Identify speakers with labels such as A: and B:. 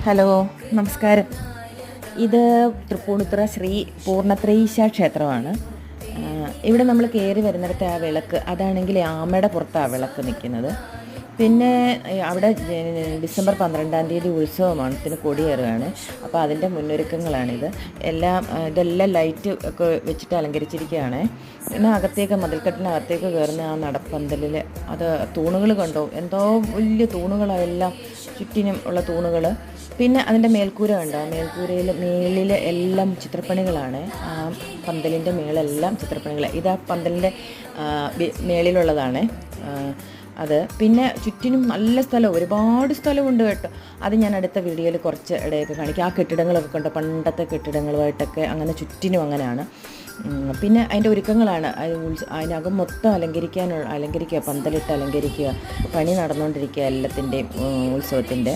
A: Hello, നമസ്കാരം. ഇത് തൃപ്പൂണിത്തുറ ശ്രീ പൂർണ്ണത്രയീശ ക്ഷേത്രമാണ്. ഇവിടെ നമ്മൾ കയറി വരുന്നിടത്ത് ആ വിളക്ക്, അതാണെങ്കിൽ ആമയുടെ പുറത്താണ് വിളക്ക് നിൽക്കുന്നത്. പിന്നെ അവിടെ ഡിസംബർ 12-ാം തീയതി ഉത്സവമാണ്, പിന്നെ കൊടിയേറുകയാണ്. അപ്പോൾ അതിൻ്റെ മുന്നൊരുക്കങ്ങളാണിത്. ഇതെല്ലാം ലൈറ്റ് ഒക്കെ വെച്ചിട്ട് അലങ്കരിച്ചിരിക്കുകയാണ്. പിന്നെ അകത്തേക്ക്, മതിൽക്കെട്ടിനകത്തേക്ക് കയറുന്ന ആ നടപ്പന്തലിൽ അത് തൂണുകൾ കണ്ടോ, എന്തോ വലിയ തൂണുകളെല്ലാം, ചുറ്റിനും ഉള്ള തൂണുകൾ. പിന്നെ അതിൻ്റെ മേൽക്കൂര കണ്ടോ, മേളിൽ എല്ലാം ചിത്രപ്പണികളാണ്. ആ പന്തലിൻ്റെ മേളെല്ലാം ചിത്രപ്പണികൾ. ഇതാ പന്തലിൻ്റെ മേളിലുള്ളതാണ് അത്. പിന്നെ ചുറ്റിനും നല്ല സ്ഥലം, ഒരുപാട് സ്ഥലമുണ്ട് കേട്ടോ. അത് ഞാൻ അടുത്ത വീഡിയോയിൽ കുറച്ച് ഇടയൊക്കെ കാണിക്കാം. ആ കെട്ടിടങ്ങളൊക്കെ കണ്ടോ, പണ്ടത്തെ കെട്ടിടങ്ങളുമായിട്ടൊക്കെ അങ്ങനെ ചുറ്റിനും അങ്ങനെയാണ്. പിന്നെ അതിൻ്റെ ഒരുക്കങ്ങളാണ്. അതിനകം മൊത്തം അലങ്കരിക്കുക, പന്തലിട്ട് അലങ്കരിക്കുക, പണി നടന്നുകൊണ്ടിരിക്കുക എല്ലാത്തിൻ്റെയും ഉത്സവത്തിൻ്റെ.